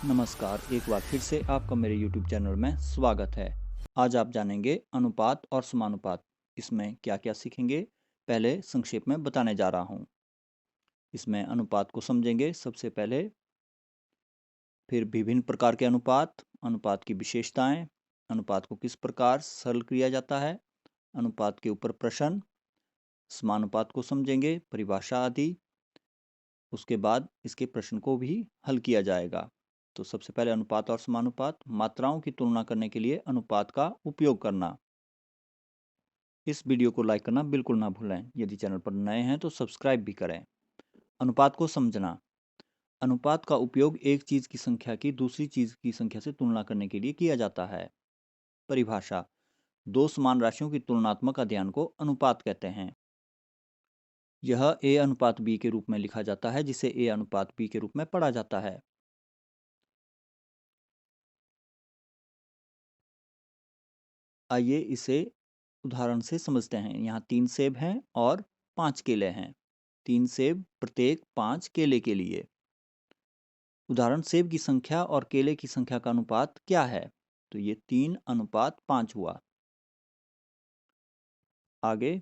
नमस्कार, एक बार फिर से आपका मेरे YouTube चैनल में स्वागत है। आज आप जानेंगे अनुपात और समानुपात। इसमें क्या-क्या सीखेंगे, पहले संक्षेप में बताने जा रहा हूँ। इसमें अनुपात को समझेंगे सबसे पहले, फिर विभिन्न प्रकार के अनुपात, अनुपात की विशेषताएं, अनुपात को किस प्रकार सरल किया जाता है, अनुपात के ऊपर प्रश्न, समानुपात को समझेंगे, परिभाषा आदि। उसके बाद इसके प्रश्न को भी हल किया जाएगा। तो सबसे पहले अनुपात और समानुपात। मात्राओं की तुलना करने के लिए अनुपात का उपयोग करना। इस वीडियो को लाइक करना बिल्कुल ना भूलें। यदि चैनल पर नए हैं तो सब्सक्राइब भी करें। अनुपात को समझना। अनुपात का उपयोग एक चीज की संख्या की दूसरी चीज की संख्या से तुलना करने के लिए किया जाता है। परिभाषा। दो समान राशियों की तुलनात्मक अध्ययन को अनुपात कहते हैं। यह ए अनुपात बी के रूप में लिखा जाता है, जिसे ए अनुपात बी के रूप में पढ़ा जाता है। आइए इसे उदाहरण से समझते हैं। यहाँ 3 सेब हैं और 5 केले हैं। 3 सेब प्रत्येक 5 केले के लिए। उदाहरण, सेब की संख्या और केले की संख्या का अनुपात क्या है? तो ये 3:5 हुआ। आगे,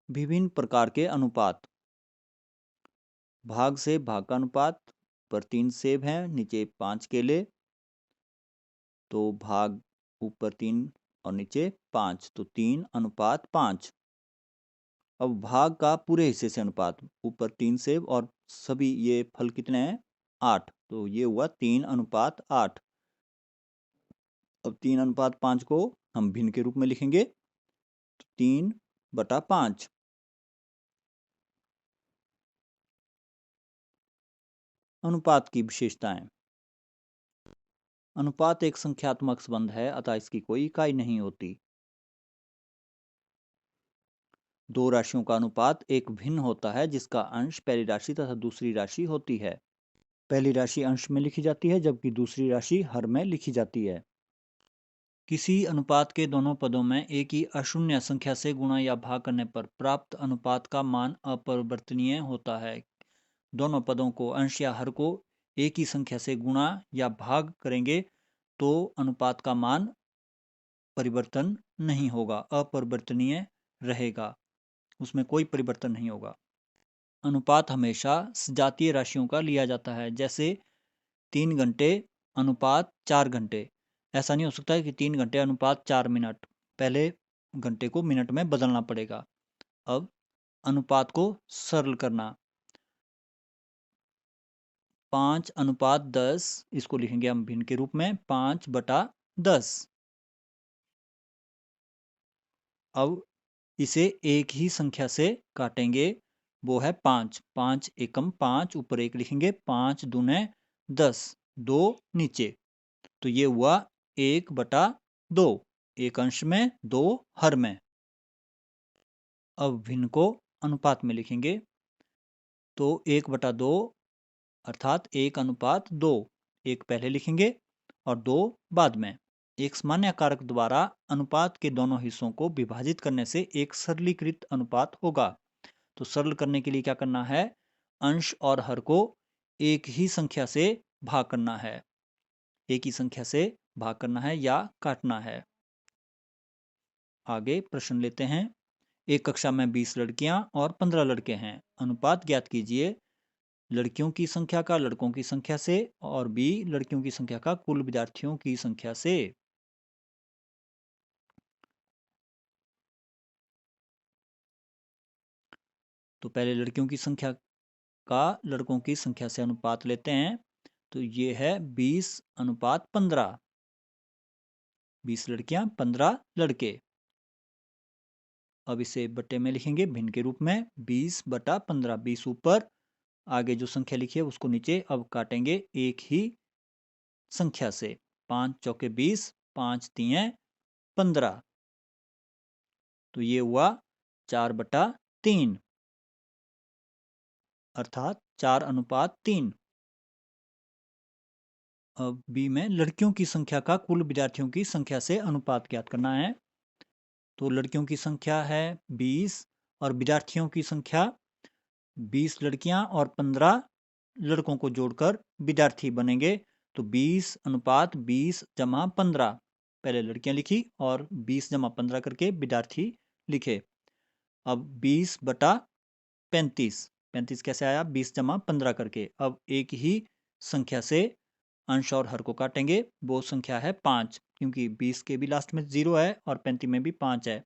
विभिन्न प्रकार के अनुपात। भाग से भाग का अनुपात। ऊपर 3 सेब हैं, नीचे 5 केले, तो भाग ऊपर 3 और नीचे 5, तो 3:5। अब भाग का पूरे हिस्से से अनुपात। ऊपर 3 सेब और सभी ये फल कितने हैं? 8, तो ये हुआ 3:8। अब 3:5 को हम भिन्न के रूप में लिखेंगे, तो 3/5। अनुपात की विशेषताएं। अनुपात एक संख्यात्मक संबंध है, अतः इसकी कोई इकाई नहीं होती। दो राशियों का अनुपात एक भिन्न होता है, जिसका अंश पहली राशि तथा दूसरी राशि होती है। पहली राशि अंश में लिखी जाती है, जबकि दूसरी राशि हर में लिखी जाती है। किसी अनुपात के दोनों पदों में एक ही अशून्य संख्या से गुणा या भाग करने पर प्राप्त अनुपात का मान अपरिवर्तनीय होता है। दोनों पदों को, अंश या हर को, एक ही संख्या से गुणा या भाग करेंगे तो अनुपात का मान परिवर्तन नहीं होगा, अपरिवर्तनीय रहेगा, उसमें कोई परिवर्तन नहीं होगा। अनुपात हमेशा सजातीय राशियों का लिया जाता है, जैसे 3 घंटे अनुपात 4 घंटे। ऐसा नहीं हो सकता है कि 3 घंटे अनुपात 4 मिनट। पहले घंटे को मिनट में बदलना पड़ेगा। अब अनुपात को सरल करना। 5:10, इसको लिखेंगे हम भिन्न के रूप में, 5/10। अब इसे एक ही संख्या से काटेंगे, वो है 5। 5 एकम 5, ऊपर 1 लिखेंगे, 5 दूने 10, 2 नीचे, तो ये हुआ 1/2। एक अंश में, 2 हर में। अब भिन्न को अनुपात में लिखेंगे, तो 1/2 अर्थात 1:2। 1 पहले लिखेंगे और 2 बाद में। एक सामान्य कारक द्वारा अनुपात के दोनों हिस्सों को विभाजित करने से एक सरलीकृत अनुपात होगा। तो सरल करने के लिए क्या करना है? अंश और हर को एक ही संख्या से भाग करना है। एक ही संख्या से भाग करना है या काटना है। आगे प्रश्न लेते हैं। एक कक्षा में 20 लड़कियां और 15 लड़के हैं। अनुपात ज्ञात कीजिए लड़कियों की संख्या का लड़कों की संख्या से और बी लड़कियों की संख्या का कुल विद्यार्थियों की संख्या से। तो पहले लड़कियों की संख्या का लड़कों की संख्या से अनुपात लेते हैं, तो ये है 20:15। 20 लड़कियां, 15 लड़के। अब इसे बट्टे में लिखेंगे भिन्न के रूप में, 20/15। 20 ऊपर, आगे जो संख्या लिखी है उसको नीचे। अब काटेंगे एक ही संख्या से। 5 चौके 20, 5 तिये 15, तो ये हुआ 4/3, अर्थात 4:3। अब बी में लड़कियों की संख्या का कुल विद्यार्थियों की संख्या से अनुपात ज्ञात करना है। तो लड़कियों की संख्या है 20 और विद्यार्थियों की संख्या 20 लड़कियां और 15 लड़कों को जोड़कर विद्यार्थी बनेंगे। तो 20:20 पहले लड़कियां लिखी और 20 - 15 करके विद्यार्थी लिखे। अब 20/35, 35 कैसे आया? 20 - 15 करके। अब एक ही संख्या से अंश और हर को काटेंगे, वो संख्या है 5, क्योंकि 20 के भी लास्ट में 0 है और 35 में भी 5 है।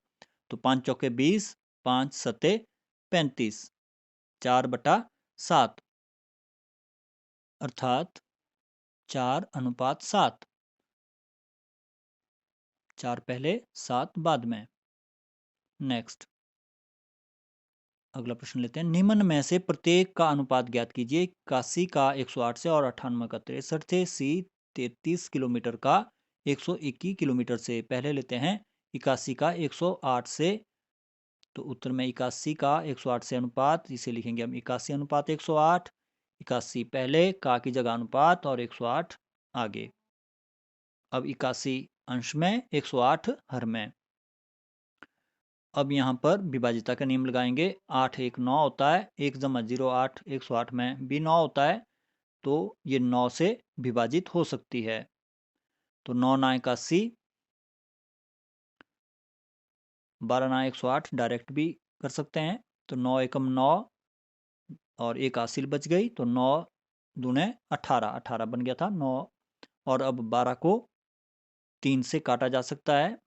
तो 5 चौके 20, 5 सते 35, 4/7 अर्थात 4:7। 4 पहले 7 बाद में। नेक्स्ट अगला प्रश्न लेते हैं। निम्न में से प्रत्येक का अनुपात ज्ञात कीजिए। 81 का 108 से और 98 का 63 से। सी 33 किलोमीटर का 121 किलोमीटर से। पहले लेते हैं 81 का 108 से। तो उत्तर में 81 का 108 से अनुपात, इसे लिखेंगे हम 81:108। 81 पहले, का की जगह अनुपात और 108 आगे। अब 81 अंश में, 108 हर में। अब यहाँ पर विभाजिता का नियम लगाएंगे। 8 1 9 होता है, 1 जमा 0 8, 108 में भी 9 होता है, तो ये 9 से विभाजित हो सकती है। तो 9 9 81, 12 9 108 डायरेक्ट भी कर सकते हैं। तो 9 एकम 9 और एक हासिल बच गई, तो 9 दूने 18, 18 बन गया था 9। और अब 12 को 3 से काटा जा सकता है।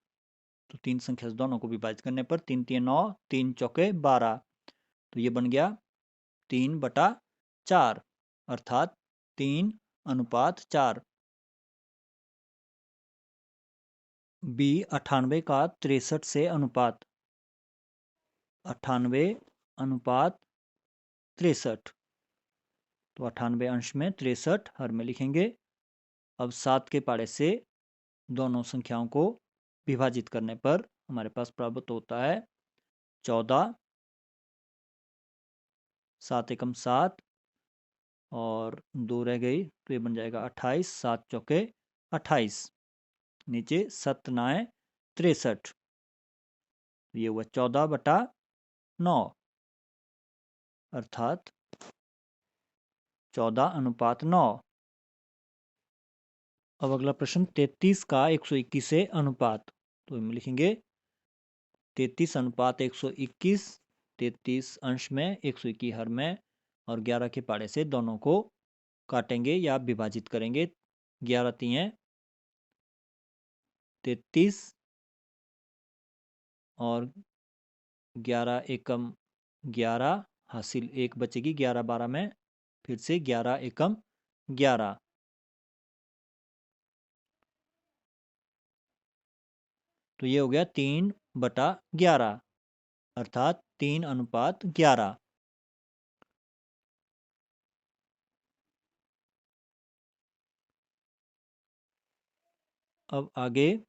तो 3 संख्या से दोनों को विभाजित करने पर 3 3 9, 3 चौके 12, तो ये बन गया 3/4 अर्थात 3:4। बी 98 का 63 से अनुपात। 98:63, तो 98 अंश में 63 हर में लिखेंगे। अब 7 के पाड़े से दोनों संख्याओं को विभाजित करने पर हमारे पास प्राप्त होता है 14, 7 एकम 7 और 2 रह गई, तो ये बन जाएगा 28, 7 चौके 28, नीचे 7 9 63, ये हुआ 14/9 अर्थात 14:9। अब अगला प्रश्न 33 का 121 से अनुपात। तो हम लिखेंगे 33:121, 33 अंश में, 121 हर में और 11 के पाड़े से दोनों को काटेंगे या विभाजित करेंगे। 11 तिये 33 और 11 एकम 11, हासिल 1 बचेगी 11 12 में, फिर से 11 एकम 11, तो ये हो गया 3/11 अर्थात 3:11। अब आगे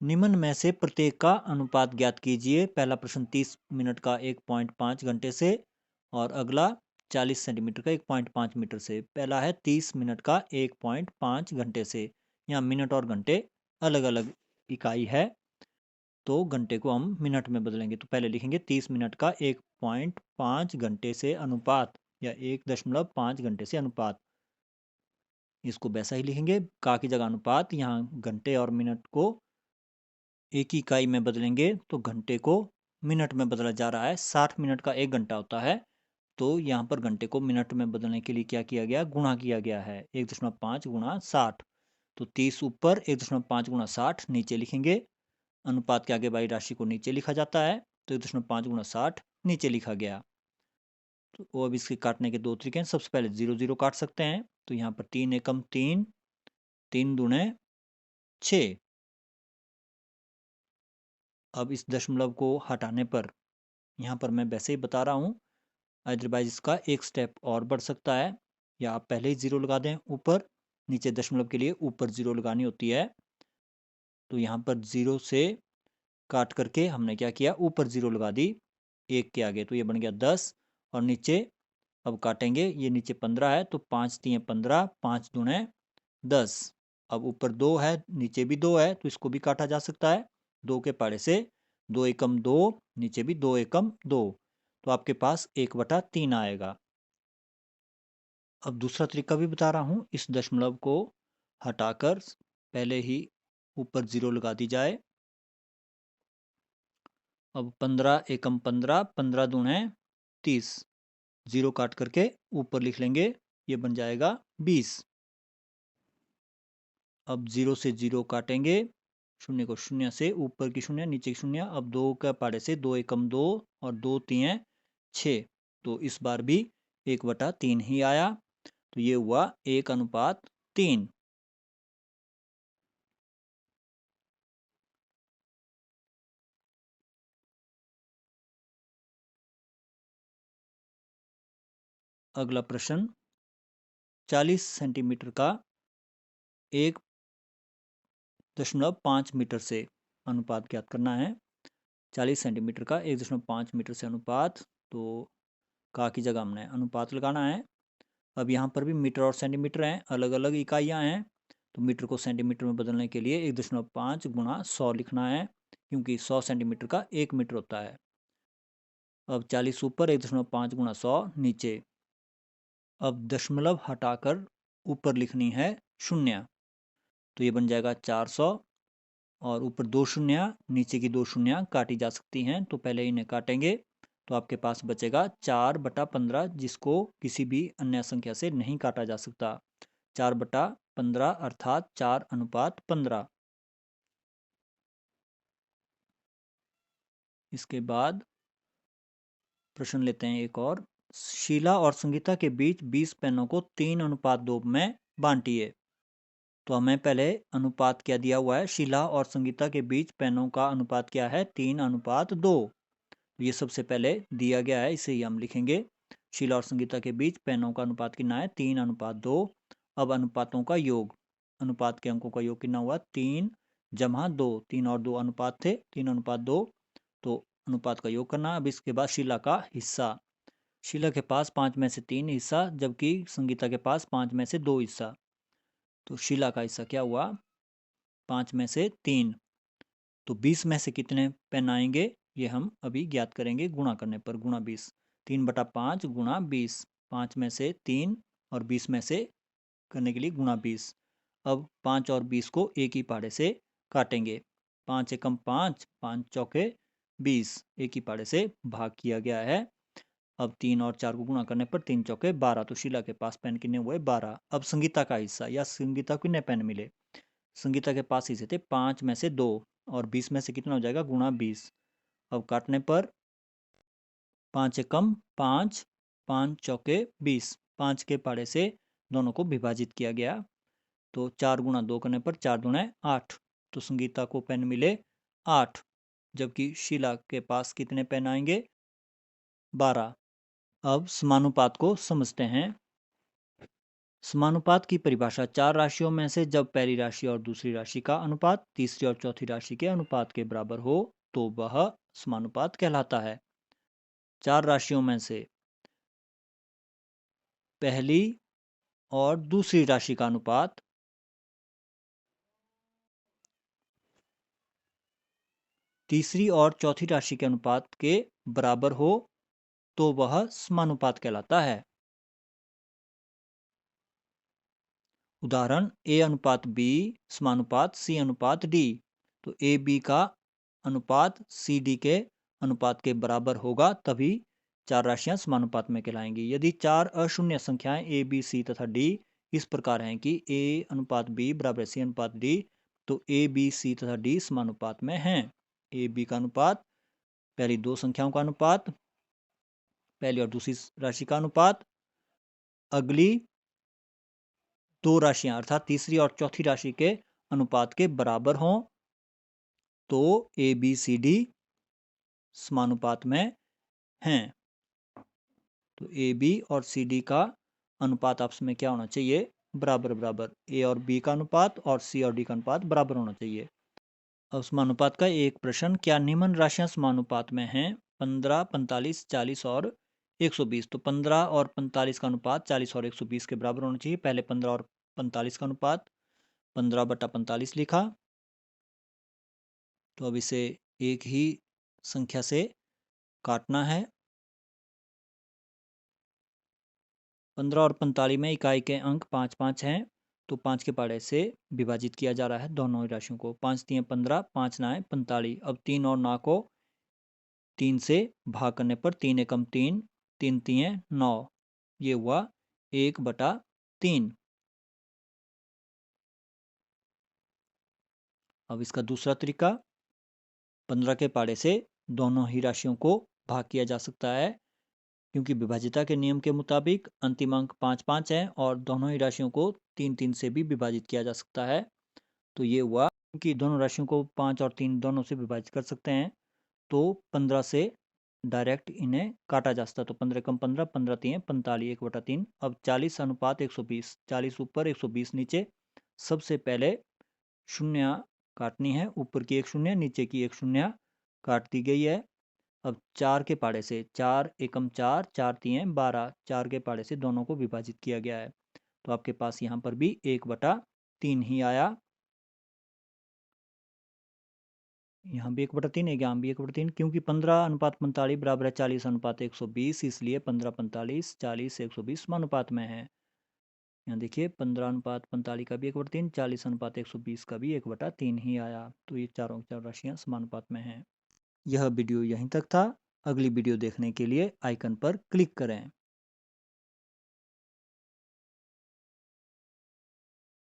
निम्न में से प्रत्येक का अनुपात ज्ञात कीजिए। पहला प्रश्न 30 मिनट का 1.5 घंटे से और अगला 40 सेंटीमीटर का 1.5 मीटर से। पहला है 30 मिनट का 1.5 घंटे से। यहाँ मिनट और घंटे अलग अलग इकाई है, तो घंटे को हम मिनट में बदलेंगे। तो पहले लिखेंगे 30 मिनट का 1.5 घंटे से अनुपात या 1.5 घंटे से अनुपात। इसको वैसा ही लिखेंगे, का की जगह अनुपात। यहाँ घंटे और मिनट को एक ही इकाई में बदलेंगे, तो घंटे को मिनट में बदला जा रहा है। 60 मिनट का 1 घंटा होता है, तो यहाँ पर घंटे को मिनट में बदलने के लिए क्या किया गया? गुणा किया गया है। 1.5 गुणा 60, तो 30 ऊपर, 1.5 गुणा 60 नीचे लिखेंगे। अनुपात के आगे बाई राशि को नीचे लिखा जाता है, तो 1.5 गुणा 60 नीचे लिखा गया। तो अब इसके काटने के दो तरीके हैं। सबसे पहले 0 0 काट सकते हैं, तो यहाँ पर 3 एकम 3, 3 दूने 6। अब इस दशमलव को हटाने पर, यहाँ पर मैं वैसे ही बता रहा हूँ, अदरवाइज इसका एक स्टेप और बढ़ सकता है, या आप पहले ही 0 लगा दें ऊपर। नीचे दशमलव के लिए ऊपर 0 लगानी होती है, तो यहाँ पर 0 से काट करके हमने क्या किया? ऊपर 0 लगा दी 1 के आगे, तो ये बन गया 10। और नीचे अब काटेंगे, ये नीचे 15 है, तो 5 3 15, 5 दूने 10। अब ऊपर 2 है, नीचे भी 2 है, तो इसको भी काटा जा सकता है। 2 के पाड़े से 2 एकम 2, नीचे भी 2 एकम 2, तो आपके पास 1/3 आएगा। अब दूसरा तरीका भी बता रहा हूँ। इस दशमलव को हटाकर पहले ही ऊपर 0 लगा दी जाए। अब 15 एकम 15, 15 दूने 30, 0 काट करके ऊपर लिख लेंगे, ये बन जाएगा 20। अब 0 से 0 काटेंगे, शून्य को शून्य से, ऊपर की शून्य नीचे की शून्य। अब 2 का पाड़े से 2 एकम 2 और 2 तिये 6, तो इस बार भी 1/3 ही आया। तो ये हुआ 1:3। अगला प्रश्न, 40 सेंटीमीटर का 1.5 मीटर से अनुपात ज्ञात करना है। 40 सेंटीमीटर का 1.5 मीटर से अनुपात, तो का की जगह हमने अनुपात लगाना है। अब यहाँ पर भी मीटर और सेंटीमीटर हैं, अलग अलग इकाइयाँ हैं, तो मीटर को सेंटीमीटर में बदलने के लिए 1.5 गुणा 100 लिखना है, क्योंकि 100 सेंटीमीटर का 1 मीटर होता है। अब 40 ऊपर, 1.5 गुणा 100 नीचे। अब दशमलव हटाकर ऊपर लिखनी है शून्य, तो ये बन जाएगा 400, और ऊपर 2 शून्य, नीचे की 2 शून्य काटी जा सकती हैं, तो पहले इन्हें काटेंगे, तो आपके पास बचेगा 4/15, जिसको किसी भी अन्य संख्या से नहीं काटा जा सकता। 4/15 अर्थात 4:15। इसके बाद प्रश्न लेते हैं एक और। शीला और संगीता के बीच 20 पेनों को 3:2 में बांटिए। तो हमें पहले अनुपात क्या दिया हुआ है, शीला और संगीता के बीच पेनों का अनुपात क्या है, 3:2। ये सबसे पहले दिया गया है, इसे ही हम लिखेंगे। शीला और संगीता के बीच पेनों का अनुपात कितना है, 3:2। अब अनुपातों का योग, अनुपात के अंकों का योग कितना हुआ, 3 जमा 2, 3 और 2 अनुपात थे, 3:2, तो अनुपात का योग करना। अब इसके बाद शीला का हिस्सा, शीला के पास 5 में से 3 हिस्सा, जबकि संगीता के पास 5 में से 2 हिस्सा। तो शीला का हिस्सा क्या हुआ, 5 में से 3, तो 20 में से कितने पेन आएंगे, ये हम अभी ज्ञात करेंगे गुणा करने पर। गुणा 20, 3/5 गुणा 20, 5 में से 3 और 20 में से करने के लिए गुणा 20। अब 5 और 20 को एक ही पाड़े से काटेंगे, 5 एकम 5, 5 चौके 20, एक ही पाड़े से भाग किया गया है। अब 3 और 4 को गुणा करने पर 3 चौके 12, तो शीला के पास पेन कितने हुए, 12। अब संगीता का हिस्सा, या संगीता को कितने पेन मिले, संगीता के पास हिस्से थे 5 में से 2, और 20 में से कितना हो जाएगा, गुणा 20। अब काटने पर 5 एकम 5, 5 चौके 20, 5 के पाड़े से दोनों को विभाजित किया गया, तो 4 गुणा 2 करने पर 4 दूने 8, तो संगीता को पेन मिले 8, जबकि शीला के पास कितने पेन आएंगे, 12। अब समानुपात को समझते हैं। समानुपात की परिभाषा, 4 राशियों में से जब पहली राशि और दूसरी राशि का अनुपात तीसरी और चौथी राशि के अनुपात के बराबर हो, तो वह समानुपात कहलाता है। 4 राशियों में से पहली और दूसरी राशि का अनुपात तीसरी और चौथी राशि के अनुपात के बराबर हो, तो वह समानुपात कहलाता है। उदाहरण, A/B समानुपात C/D। तो AB का अनुपात CD के अनुपात के बराबर होगा, तभी 4 राशियां समानुपात में कहलाएंगी। यदि 4 अशून्य संख्याएं A, B, C तथा D इस प्रकार हैं कि A/B बराबर C/D, तो A, B, C तथा D समानुपात में हैं। A, B का अनुपात, पहली दो संख्याओं का अनुपात, पहली और दूसरी राशि का अनुपात, अगली दो राशियां अर्थात तीसरी और चौथी राशि के अनुपात के बराबर हों, तो ABCD समानुपात में हैं। तो AB और CD का अनुपात आपस में क्या होना चाहिए, बराबर बराबर। A और B का अनुपात और C और D का अनुपात बराबर होना चाहिए। अब समानुपात का एक प्रश्न, क्या निम्न राशियां समानुपात में हैं, 15, 45, 40 और 120। तो 15 और 45 का अनुपात 40 और 120 के बराबर होना चाहिए। पहले 15 और 45 का अनुपात 15/45 लिखा, तो अब इसे एक ही संख्या से काटना है, 15 और 45 में इकाई के अंक 5-5 हैं, तो 5 के पाड़े से विभाजित किया जा रहा है दोनों ही राशियों को। 5 तियां 15, 5 नाएं 45। अब 3 और 9 को 3 से भाग करने पर 3 एकम 3, 3 तियां 9, ये हुआ 1/3। अब इसका दूसरा तरीका, 15 के पाड़े से दोनों ही राशियों को भाग किया जा सकता है, क्योंकि विभाजिता के नियम के मुताबिक अंतिम अंक 5-5 है और दोनों ही राशियों को 3-3 से भी विभाजित किया जा सकता है। तो ये हुआ, क्योंकि दोनों राशियों को 5 और 3 दोनों से विभाजित कर सकते हैं, तो 15 से डायरेक्ट इन्हें काटा जा सकता है। तो 15 कम 15, 15 तियां 45, 1/3। अब 40:120, 40 ऊपर 120 नीचे। सबसे पहले शून्य काटनी है, ऊपर की एक शून्य, नीचे की एक शून्य काट दी गई है। अब 4 के पाड़े से 4 एकम 4, 4 तियां 12, 4 के पाड़े से दोनों को विभाजित किया गया है, तो आपके पास यहाँ पर भी 1/3 ही आया। यहाँ भी 1/3 है, यहाँ भी 1/3, क्योंकि 15:45 बराबर है 40:120, इसलिए 15:45, 40:120 समानुपात में है। यहाँ देखिए 15:45 का भी 1/3, 40:120 का भी 1/3 ही आया, तो ये चारों की चारों राशियाँ समानुपात में हैं। यह वीडियो यहीं तक था। अगली वीडियो देखने के लिए आइकन पर क्लिक करें।